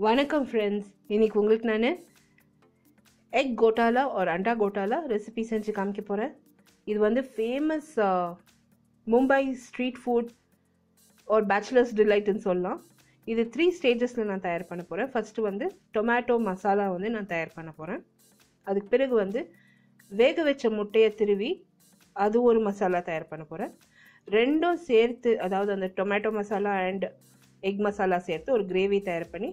வணக்கம் ஃப்ரெண்ட்ஸ், இன்னைக்கு உங்களுக்கு நான் எக் கோட்டாலா ஒரு அண்டா கோட்டாலா ரெசிபி செஞ்சு காமிக்க போகிறேன். இது வந்து ஃபேமஸ் மும்பை ஸ்ட்ரீட் ஃபுட் ஒரு பேச்சுலர்ஸ் டிலைட்னு சொல்லலாம். இது 3 ஸ்டேஜஸில் நான் தயார் பண்ண போகிறேன். ஃபஸ்ட்டு வந்து டொமேட்டோ மசாலா வந்து நான் தயார் பண்ண போகிறேன். அதுக்கு பிறகு வந்து வேக வச்ச முட்டையை திருவி அது ஒரு மசாலா தயார் பண்ண போகிறேன். ரெண்டும் சேர்த்து, அதாவது அந்த tomato masala and egg masala சேர்த்து ஒரு கிரேவி தயார் பண்ணி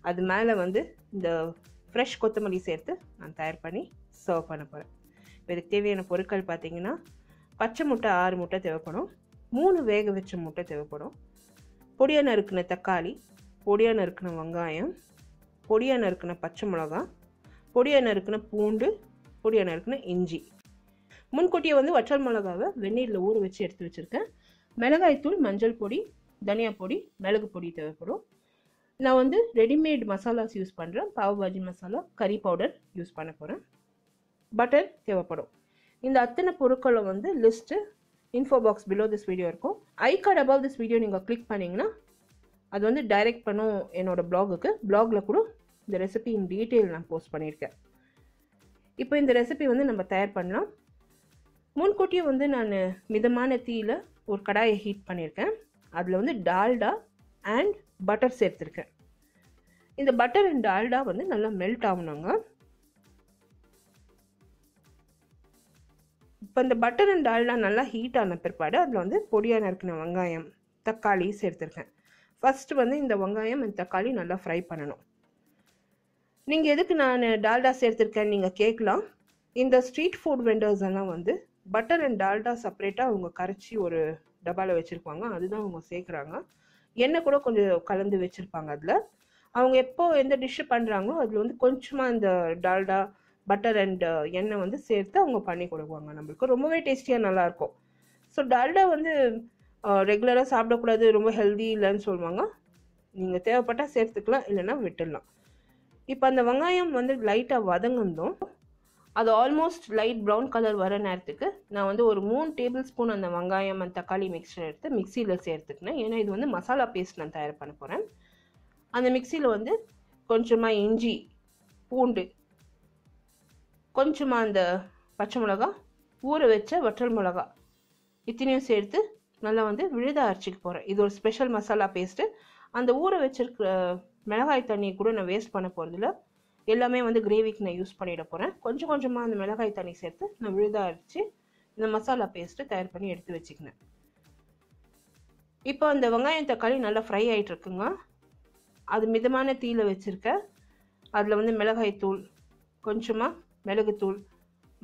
அது மேலே வந்து இந்த ஃப்ரெஷ் கொத்தமல்லி சேர்த்து நான் தயார் பண்ணி சர்வ் பண்ண போகிறேன். இதுக்கு தேவையான பொருட்கள் பார்த்தீங்கன்னா, பச்சை முட்டை 6 முட்டை தேவைப்படும், 3 வேக வச்ச முட்டை தேவைப்படும், பொடியாக நறுக்கின தக்காளி, பொடியாக நறுக்கின வெங்காயம், பொடியாக நறுக்கின பச்சை மிளகா, பொடியாக நறுக்கின பூண்டு, பொடியாக நறுக்கின இஞ்சி. முன்கூட்டியே வந்து வற்றல் மிளகாவை வெந்நீரில் ஊற வச்சு எடுத்து வச்சுருக்கேன். மிளகாய்த்தூள், மஞ்சள் பொடி, தனியா பொடி, மிளகு பொடி தேவைப்படும். நான் வந்து ரெடிமேட் மசாலாஸ் யூஸ் பண்ணுறேன். பாவ்பாஜி மசாலா, கறி பவுடர் யூஸ் பண்ண போகிறேன். பட்டர் தேவைப்படும். இந்த அத்தனை பொருட்களை வந்து list info box below this video இருக்கும். I card above this video நீங்கள் கிளிக் பண்ணிங்கன்னா அது வந்து டைரக்ட் பண்ணும் என்னோடய பிளாகுக்கு. பிளாகில் கூட இந்த ரெசிபி இன் டீட்டெயில் நான் போஸ்ட் பண்ணியிருக்கேன். இப்போ இந்த ரெசிபி வந்து நம்ம தயார் பண்ணலாம். முன்கூட்டியே வந்து நான் மிதமான தீயில் ஒரு கடாயை ஹீட் பண்ணியிருக்கேன். அதில் வந்து டால்டா அண்ட் பட்டர் சேர்த்துருக்கேன். இந்த பட்டர் அண்ட் டால்டா வந்து நல்லா மெல்ட் ஆகணுங்க. இப்போ இந்த பட்டர் அண்ட் டால்டா நல்லா ஹீட் ஆன பிற்பாடு அதில் வந்து பொடியாக நறுக்கின வெங்காயம், தக்காளி சேர்த்துருக்கேன். ஃபஸ்ட்டு வந்து இந்த வெங்காயம் அண்ட் தக்காளி நல்லா ஃப்ரை பண்ணணும். நீங்கள் எதுக்கு நான் டால்டா சேர்த்துருக்கேன்னு நீங்கள் கேட்கலாம். இந்த ஸ்ட்ரீட் ஃபுட் வெண்டர்ஸ் எல்லாம் வந்து பட்டர் அண்ட் டால்டா செப்பரேட்டாக அவங்க கரைச்சி ஒரு டப்பாவில் வச்சுருப்பாங்க. அதுதான் அவங்க சேர்க்குறாங்க. எண்ணெய் கூட கொஞ்சம் கலந்து வச்சுருப்பாங்க. அதில் அவங்க எப்போ எந்த டிஷ்ஷு பண்ணுறாங்களோ அதில் வந்து கொஞ்சமாக இந்த டால்டா, பட்டர் அண்ட் எண்ணெய் வந்து சேர்த்து அவங்க பண்ணி கொடுக்குவாங்க. நம்மளுக்கு ரொம்பவே டேஸ்டியாக நல்லாயிருக்கும். ஸோ டால்டா வந்து ரெகுலராக சாப்பிடக்கூடாது, ரொம்ப ஹெல்தி இல்லைன்னு சொல்லுவாங்க. நீங்கள் தேவைப்பட்டால் சேர்த்துக்கலாம், இல்லைன்னா விட்டுடலாம். இப்போ அந்த வெங்காயம் வந்து லைட்டாக வதங்கணும். அது ஆல்மோஸ்ட் லைட் ப்ரௌன் கலர் வர நேரத்துக்கு நான் வந்து ஒரு 3 டேபிள் ஸ்பூன் அந்த வெங்காயம் அந்த தக்காளி மிக்சர் எடுத்து மிக்சியில் சேர்த்துக்கினேன். ஏன்னா இது வந்து மசாலா பேஸ்ட் நான் தயார் பண்ண போகிறேன். அந்த மிக்சியில் வந்து கொஞ்சமாக இஞ்சி, பூண்டு, கொஞ்சமாக அந்த பச்சை மிளகா, ஊற வச்ச வற்றல் மிளகா இத்தனையும் சேர்த்து நல்லா வந்து விழுத அரைச்சிக்க போகிறேன். இது ஒரு ஸ்பெஷல் மசாலா பேஸ்ட்டு. அந்த ஊற வச்சிருக்கிற மிளகாய் தண்ணியை கூட நான் வேஸ்ட் பண்ண போகிறதில்ல. எல்லாமே வந்து கிரேவிக்கு நான் யூஸ் பண்ணிட போகிறேன். கொஞ்சம் கொஞ்சமாக அந்த மிளகாய் தண்ணி சேர்த்து நான் விழுத அரைச்சி இந்த மசாலா பேஸ்ட்டு தயார் பண்ணி எடுத்து வச்சுக்கினேன். இப்போ அந்த வெங்காயம் தக்காளி நல்லா ஃப்ரை ஆகிட்டு இருக்குங்க. அது மிதமான தீயில் வச்சுருக்கேன். அதில் வந்து மிளகாய்த்தூள், கொஞ்சமாக மிளகுத்தூள்,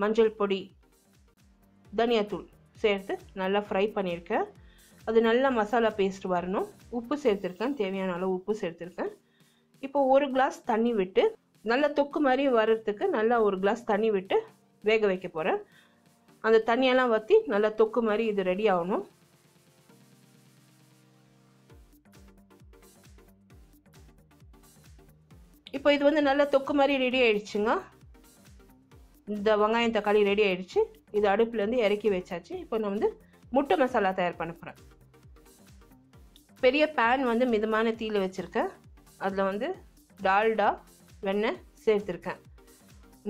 மஞ்சள் பொடி, தனியாத்தூள் சேர்த்து நல்லா ஃப்ரை பண்ணியிருக்கேன். அது நல்லா மசாலா பேஸ்ட் வரணும். உப்பு சேர்த்துருக்கேன், தேவையான அளவு உப்பு சேர்த்துருக்கேன். இப்போ 1 கிளாஸ் தண்ணி விட்டு நல்லா தொக்கு மாதிரி வர்றதுக்கு நல்லா 1 கிளாஸ் தண்ணி விட்டு வேக வைக்க போகிறேன். அந்த தண்ணியெல்லாம் வற்றி நல்லா தொக்கு மாதிரி இது ரெடி ஆகணும். இப்போ இது வந்து நல்லா தொக்கு மாதிரி ரெடி ஆயிடுச்சுங்க. இந்த வெங்காயம் தக்காளி ரெடி ஆயிடுச்சு. இது அடுப்புலேருந்து இறக்கி வச்சாச்சு. இப்போ நான் வந்து முட்டை மசாலா தயார் பண்ண போகிறேன். பெரிய பேன் வந்து மிதமான தீயில் வச்சுருக்கேன். அதில் வந்து டால்டா, வெண்ணெய் சேர்த்துருக்கேன்.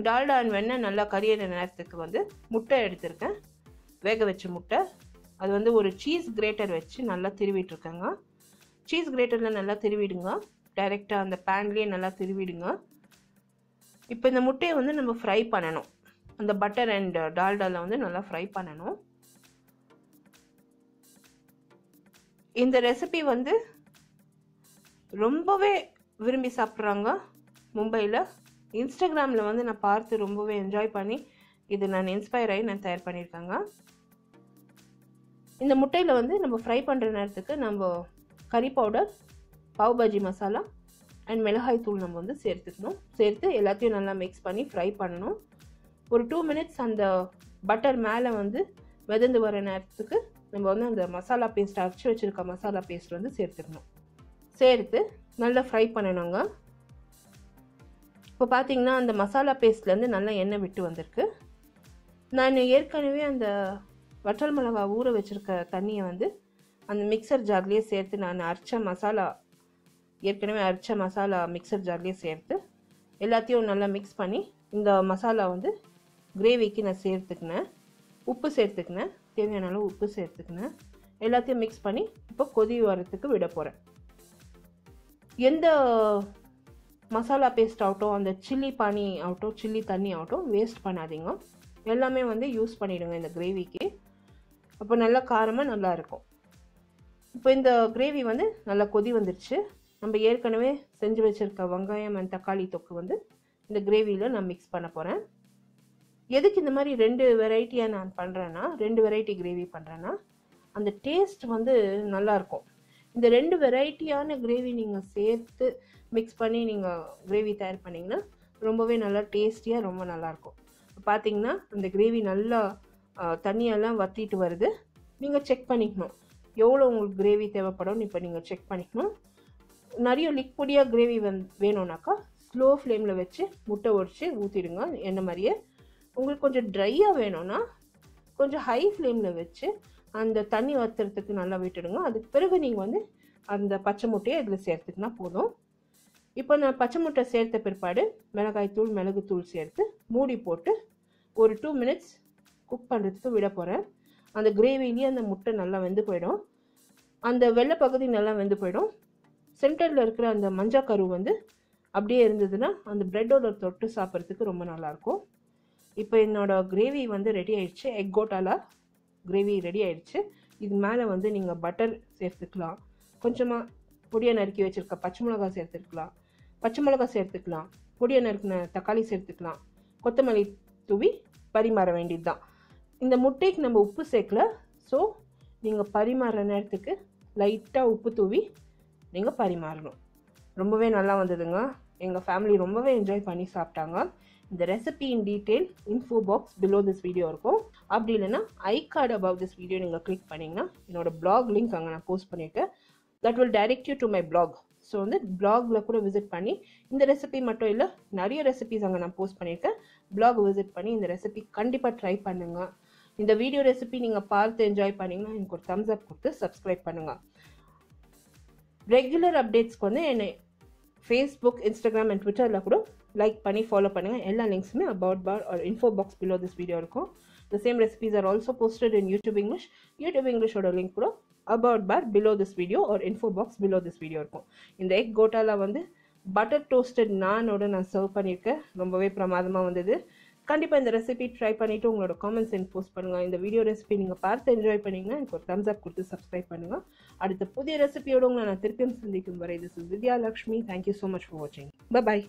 டால்டா அண்ட் வெண்ணெய் நல்லா கறியிற நேரத்துக்கு வந்து முட்டை எடுத்திருக்கேன், வேக வச்ச முட்டை. அது வந்து ஒரு சீஸ் கிரேட்டர் வச்சு நல்லா திருவிட்டுருக்கேங்க. சீஸ் கிரேட்டரில் நல்லா திருவிடுங்க. டைரெக்டாக அந்த பேன்லேயே நல்லா திருவிடுங்க. இப்போ இந்த முட்டையை வந்து நம்ம ஃப்ரை பண்ணணும். அந்த பட்டர் அண்ட் டால்டாவில் வந்து நல்லா ஃப்ரை பண்ணணும். இந்த ரெசிபி வந்து ரொம்பவே விரும்பி சாப்பிட்றாங்க மும்பையில். இன்ஸ்டாகிராமில் வந்து நான் பார்த்து ரொம்பவே என்ஜாய் பண்ணி இது நான் இன்ஸ்பயர் ஆகி நான் தயார் பண்ணியிருக்கேங்க. இந்த முட்டையில் வந்து நம்ம ஃப்ரை பண்ணுற நேரத்துக்கு நம்ம கறி பவுடர், பாவ்பாஜி மசாலா அண்ட் மிளகாய் தூள் நம்ம வந்து சேர்த்துக்கணும். சேர்த்து எல்லாத்தையும் நல்லா மிக்ஸ் பண்ணி ஃப்ரை பண்ணணும். ஒரு 2 மினிட்ஸ் அந்த பட்டர் மேலே வந்து மிதந்து வர நேரத்துக்கு நம்ம வந்து அந்த மசாலா பேஸ்ட் அரைச்சி வச்சுருக்க மசாலா பேஸ்ட் வந்து சேர்த்துக்கணும். சேர்த்து நல்லா ஃப்ரை பண்ணணுங்க. இப்போ பார்த்தீங்கன்னா அந்த மசாலா பேஸ்ட்லேருந்து நல்லா எண்ணெய் விட்டு வந்திருக்கு. நான் ஏற்கனவே அந்த வற்றல் மிளகா ஊற வச்சுருக்க தண்ணியை வந்து அந்த மிக்சர் ஜார்லேயே சேர்த்து நான் அரைச்ச மசாலா ஏற்கனவே அரைச்ச மசாலா மிக்சர் ஜார்லேயே சேர்த்து எல்லாத்தையும் நல்லா மிக்ஸ் பண்ணி இந்த மசாலா வந்து கிரேவிக்கு நான் சேர்த்துக்கினேன். உப்பு சேர்த்துக்கினேன், தேவையான அளவு உப்பு சேர்த்துக்கினேன். எல்லாத்தையும் மிக்ஸ் பண்ணி இப்போ கொதி வரத்துக்கு விட போகிறேன். எந்த மசாலா பேஸ்ட் ஆகட்டும், அந்த சில்லி பானி ஆகட்டும், சில்லி தண்ணி ஆகட்டும் வேஸ்ட் பண்ணாதீங்க. எல்லாமே வந்து யூஸ் பண்ணிவிடுங்க இந்த கிரேவிக்கு. அப்போ நல்லா காரமாக நல்லாயிருக்கும். இப்போ இந்த கிரேவி வந்து நல்லா கொதி வந்துருச்சு. நம்ம ஏற்கனவே செஞ்சு வச்சுருக்க வெங்காயம் அண்ட் தக்காளி தொக்கு வந்து இந்த கிரேவியில் நான் மிக்ஸ் பண்ண போகிறேன். எதுக்கு இந்த மாதிரி 2 வெரைட்டியாக நான் பண்ணுறேன்னா, 2 வெரைட்டி கிரேவி பண்ணுறேன்னா அந்த டேஸ்ட் வந்து நல்லாயிருக்கும். இந்த 2 வெரைட்டியான கிரேவி நீங்கள் சேர்த்து மிக்ஸ் பண்ணி நீங்கள் கிரேவி தயார் பண்ணிங்கன்னா ரொம்பவே நல்லா டேஸ்டியாக ரொம்ப நல்லாயிருக்கும். பார்த்தீங்கன்னா அந்த கிரேவி நல்லா தண்ணியெல்லாம் வற்றிட்டு வருது. நீங்கள் செக் பண்ணிக்கணும் எவ்வளோ உங்களுக்கு கிரேவி தேவைப்படும். இப்போ நீங்கள் செக் பண்ணிக்கணும். நிறைய லிக்விடியாக கிரேவி வேணும்னாக்கா ஸ்லோ ஃப்ளேமில் வச்சு முட்டை உடைச்சி ஊற்றிடுங்க என்ன மாதிரியே. உங்களுக்கு கொஞ்சம் ட்ரையாக வேணும்னா கொஞ்சம் ஹை ஃப்ளேமில் வச்சு அந்த தண்ணி வற்றுறதுக்கு நல்லா விட்டுடுங்க. அதுக்கு பிறகு நீங்கள் வந்து அந்த பச்சை முட்டையை இதில் சேர்த்துக்கினா போதும். இப்போ நான் பச்சை முட்டை சேர்த்த பிற்பாடு மிளகாய்த்தூள் மிளகுத்தூள் சேர்த்து மூடி போட்டு ஒரு 2 minutes குக் பண்ணுறதுக்கு விட போகிறேன். அந்த கிரேவிலேயே அந்த முட்டை நல்லா வெந்து போயிடும். அந்த வெள்ளை பகுதி நல்லா வெந்து போயிடும். சென்டரில் இருக்கிற அந்த மஞ்சள் கரு வந்து அப்படியே இருந்ததுன்னா அந்த ப்ரெட்டோட தொட்டு சாப்பிட்றதுக்கு ரொம்ப நல்லாயிருக்கும். இப்போ என்னோடய கிரேவி வந்து ரெடி ஆயிடுச்சு. எக் கோட்டாலா கிரேவி ரெடி ஆயிடுச்சு. இது மேலே வந்து நீங்கள் பட்டர் சேர்த்துக்கலாம். கொஞ்சமாக பொடியை நறுக்கி வச்சுருக்க பச்சை மிளகாய் சேர்த்துக்கலாம். பொடியை நறுக்கின தக்காளி சேர்த்துக்கலாம். கொத்தமல்லி தூவி பரிமாற வேண்டியது தான். இந்த முட்டைக்கு நம்ம உப்பு சேர்க்கல. ஸோ நீங்கள் பரிமாற நேரத்துக்கு லைட்டாக உப்பு தூவி நீங்கள் பரிமாறணும். ரொம்பவே நல்லா வந்ததுங்க. எங்கள் ஃபேமிலி ரொம்பவே என்ஜாய் பண்ணி சாப்பிட்டாங்க. இந்த recipe in detail info box below this video இருக்கும். அப்படி இல்லைன்னா I card above this video நீங்கள் கிளிக் பண்ணிங்கன்னா என்னோடய பிளாக் லிங்க் அங்கே நான் போஸ்ட் பண்ணியிருக்கேன். That will direct you to my blog. So வந்து பிளாகில் கூட விசிட் பண்ணி இந்த ரெசிபி மட்டும் இல்லை நிறைய ரெசிபிஸ் அங்கே நான் போஸ்ட் பண்ணியிருக்கேன். பிளாக் விசிட் பண்ணி இந்த ரெசிபி கண்டிப்பாக ட்ரை பண்ணுங்கள். இந்த வீடியோ ரெசிபி நீங்கள் பார்த்து என்ஜாய் பண்ணிங்கன்னா எனக்கு ஒரு தம்ஸ் அப் கொடுத்து சப்ஸ்கிரைப் பண்ணுங்கள். ரெகுலர் அப்டேட்ஸ்க்கு வந்து என்னை ஃபேஸ்புக், இன்ஸ்டாகிராம் அண்ட் ட்விட்டரில் கூட லைக் பண்ணி ஃபாலோ பண்ணுங்கள். எல்லா லிங்க்ஸுமே about bar or info box below this video இருக்கும். The same recipes are also posted in YouTube இங்கிலீஷோட லிங்க் கூட about bar below this video or info box below this video இருக்கும். இந்த எக் கோட்டாலா வந்து பட்டர் டோஸ்டட் நானோட நான் serve பண்ணியிருக்கேன். ரொம்பவே பிரமாதமாக வந்தது. கண்டிப்பாக இந்த ரெசிபி ட்ரை பண்ணிவிட்டு உங்களோட காமெண்ட்ஸ் எனக்கு போஸ்ட் பண்ணுங்கள். இந்த வீடியோ ரெசிபி நீங்கள் பார்த்து என்ஜாய் பண்ணிங்கன்னா எனக்கு ஒரு தம்ஸ் அப் கொடுத்து சப்ஸ்கிரைப் பண்ணுங்கள். அடுத்த புதிய ரெசிபியோட உங்களை நான் திருப்பியும் சந்திக்கும் வரை this is Vidya Lakshmi. Thank you so much for வாட்சிங். பை.